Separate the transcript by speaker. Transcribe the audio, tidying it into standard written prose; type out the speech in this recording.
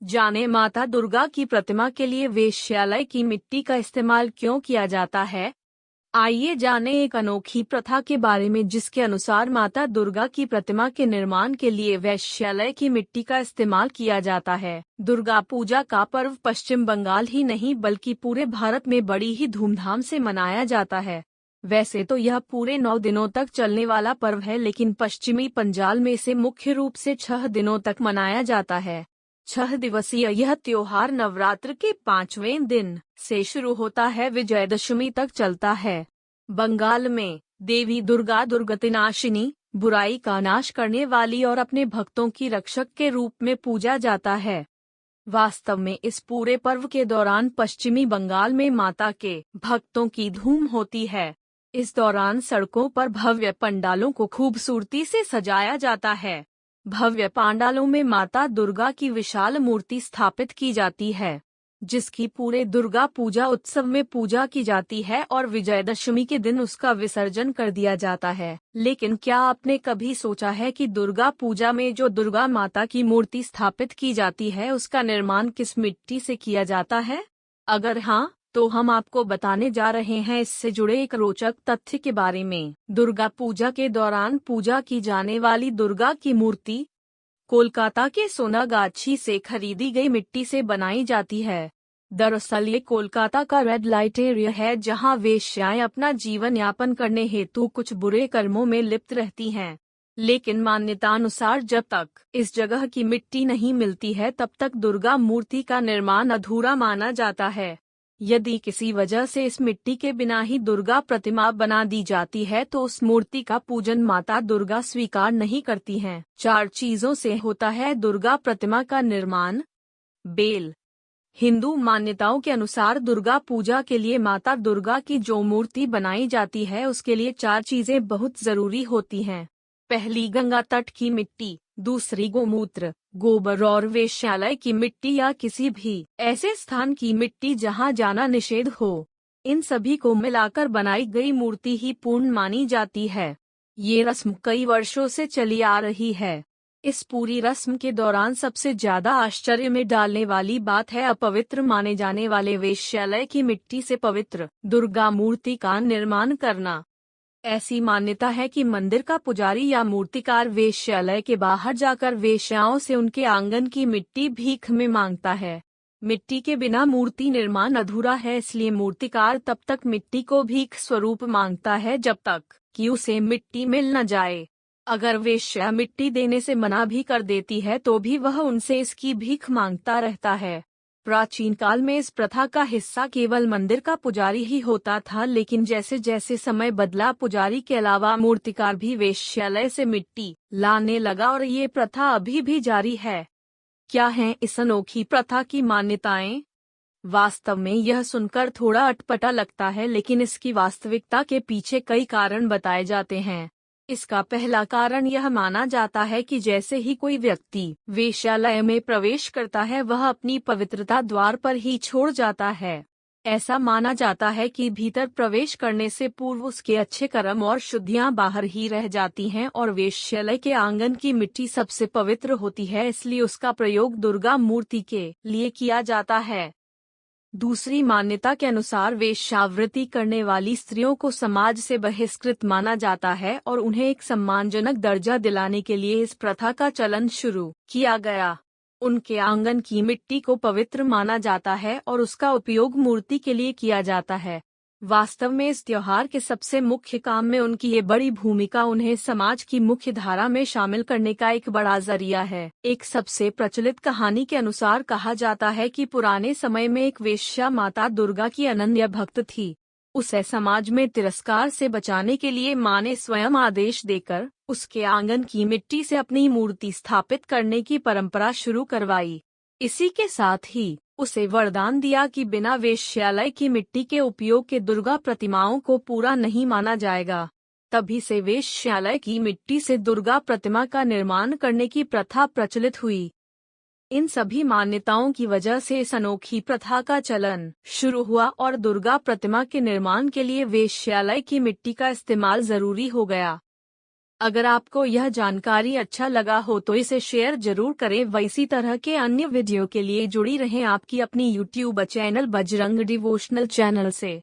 Speaker 1: जाने माता दुर्गा की प्रतिमा के लिए वेश्यालय की मिट्टी का इस्तेमाल क्यों किया जाता है। आइए जाने एक अनोखी प्रथा के बारे में जिसके अनुसार माता दुर्गा की प्रतिमा के निर्माण के लिए वेश्यालय की मिट्टी का इस्तेमाल किया जाता है। दुर्गा पूजा का पर्व पश्चिम बंगाल ही नहीं बल्कि पूरे भारत में बड़ी ही धूमधाम से मनाया जाता है। वैसे तो यह पूरे 9 दिनों तक चलने वाला पर्व है, लेकिन पश्चिमी पंजाल में इसे मुख्य रूप से 6 दिनों तक मनाया जाता है। 6 दिवसीय यह त्योहार नवरात्र के 5वें दिन से शुरू होता है, विजयदशमी तक चलता है। बंगाल में देवी दुर्गा दुर्गतिनाशिनी, बुराई का नाश करने वाली और अपने भक्तों की रक्षक के रूप में पूजा जाता है। वास्तव में इस पूरे पर्व के दौरान पश्चिमी बंगाल में माता के भक्तों की धूम होती है। इस दौरान सड़कों पर भव्य पंडालों को खूबसूरती से सजाया जाता है। भव्य पंडालों में माता दुर्गा की विशाल मूर्ति स्थापित की जाती है, जिसकी पूरे दुर्गा पूजा उत्सव में पूजा की जाती है और विजयदशमी के दिन उसका विसर्जन कर दिया जाता है। लेकिन क्या आपने कभी सोचा है कि दुर्गा पूजा में जो दुर्गा माता की मूर्ति स्थापित की जाती है उसका निर्माण किस मिट्टी से किया जाता है? अगर हाँ, तो हम आपको बताने जा रहे हैं इससे जुड़े एक रोचक तथ्य के बारे में। दुर्गा पूजा के दौरान पूजा की जाने वाली दुर्गा की मूर्ति कोलकाता के सोनागाछी से खरीदी गई मिट्टी से बनाई जाती है। दरअसल ये कोलकाता का रेड लाइट एरिया है, जहां वेश्याएं अपना जीवन यापन करने हेतु कुछ बुरे कर्मों में लिप्त रहती हैं। लेकिन मान्यतानुसार जब तक इस जगह की मिट्टी नहीं मिलती है तब तक दुर्गा मूर्ति का निर्माण अधूरा माना जाता है। यदि किसी वजह से इस मिट्टी के बिना ही दुर्गा प्रतिमा बना दी जाती है तो उस मूर्ति का पूजन माता दुर्गा स्वीकार नहीं करती हैं। 4 चीजों से होता है दुर्गा प्रतिमा का निर्माण। बेल। हिंदू मान्यताओं के अनुसार दुर्गा पूजा के लिए माता दुर्गा की जो मूर्ति बनाई जाती है उसके लिए 4 चीजें बहुत जरूरी होती हैं। पहली, गंगा तट की मिट्टी। दूसरी, गोमूत्र, गोबर और वेश्यालय की मिट्टी या किसी भी ऐसे स्थान की मिट्टी जहां जाना निषेध हो। इन सभी को मिलाकर बनाई गई मूर्ति ही पूर्ण मानी जाती है। ये रस्म कई वर्षों से चली आ रही है। इस पूरी रस्म के दौरान सबसे ज्यादा आश्चर्य में डालने वाली बात है अपवित्र माने जाने वाले वेश्यालय की मिट्टी से पवित्र दुर्गा मूर्ति का निर्माण करना। ऐसी मान्यता है कि मंदिर का पुजारी या मूर्तिकार वेश्यालय के बाहर जाकर वेश्याओं से उनके आंगन की मिट्टी भीख में मांगता है। मिट्टी के बिना मूर्ति निर्माण अधूरा है, इसलिए मूर्तिकार तब तक मिट्टी को भीख स्वरूप मांगता है जब तक कि उसे मिट्टी मिल न जाए। अगर वेश्या मिट्टी देने से मना भी कर देती है तो भी वह उनसे इसकी भीख मांगता रहता है। प्राचीन काल में इस प्रथा का हिस्सा केवल मंदिर का पुजारी ही होता था, लेकिन जैसे जैसे समय बदला पुजारी के अलावा मूर्तिकार भी वेश्यालय से मिट्टी लाने लगा और ये प्रथा अभी भी जारी है। क्या हैं इस अनोखी प्रथा की मान्यताएं? वास्तव में यह सुनकर थोड़ा अटपटा लगता है, लेकिन इसकी वास्तविकता के पीछे कई कारण बताए जाते हैं। इसका पहला कारण यह माना जाता है कि जैसे ही कोई व्यक्ति वेश्यालय में प्रवेश करता है वह अपनी पवित्रता द्वार पर ही छोड़ जाता है। ऐसा माना जाता है कि भीतर प्रवेश करने से पूर्व उसके अच्छे कर्म और शुद्धियां बाहर ही रह जाती हैं और वेश्यालय के आंगन की मिट्टी सबसे पवित्र होती है, इसलिए उसका प्रयोग दुर्गा मूर्ति के लिए किया जाता है। दूसरी मान्यता के अनुसार वेश्यावृत्ति करने वाली स्त्रियों को समाज से बहिष्कृत माना जाता है और उन्हें एक सम्मानजनक दर्जा दिलाने के लिए इस प्रथा का चलन शुरू किया गया। उनके आंगन की मिट्टी को पवित्र माना जाता है और उसका उपयोग मूर्ति के लिए किया जाता है। वास्तव में इस त्योहार के सबसे मुख्य काम में उनकी ये बड़ी भूमिका उन्हें समाज की मुख्य धारा में शामिल करने का एक बड़ा जरिया है। एक सबसे प्रचलित कहानी के अनुसार कहा जाता है कि पुराने समय में एक वेश्या माता दुर्गा की अनन्य भक्त थी। उसे समाज में तिरस्कार से बचाने के लिए मां ने स्वयं आदेश देकर उसके आंगन की मिट्टी से अपनी मूर्ति स्थापित करने की परंपरा शुरू करवाई। इसी के साथ ही उसे वरदान दिया कि बिना वेश्यालय की मिट्टी के उपयोग के दुर्गा प्रतिमाओं को पूरा नहीं माना जाएगा। तभी से वेश्यालय की मिट्टी से दुर्गा प्रतिमा का निर्माण करने की प्रथा प्रचलित हुई। इन सभी मान्यताओं की वजह से इस अनोखी प्रथा का चलन शुरू हुआ और दुर्गा प्रतिमा के निर्माण के लिए वेश्यालय की मिट्टी का इस्तेमाल जरूरी हो गया। अगर आपको यह जानकारी अच्छा लगा हो तो इसे शेयर जरूर करें। इसी तरह के अन्य वीडियो के लिए जुड़ी रहें आपकी अपनी YouTube channel Bajrang devotional channel से।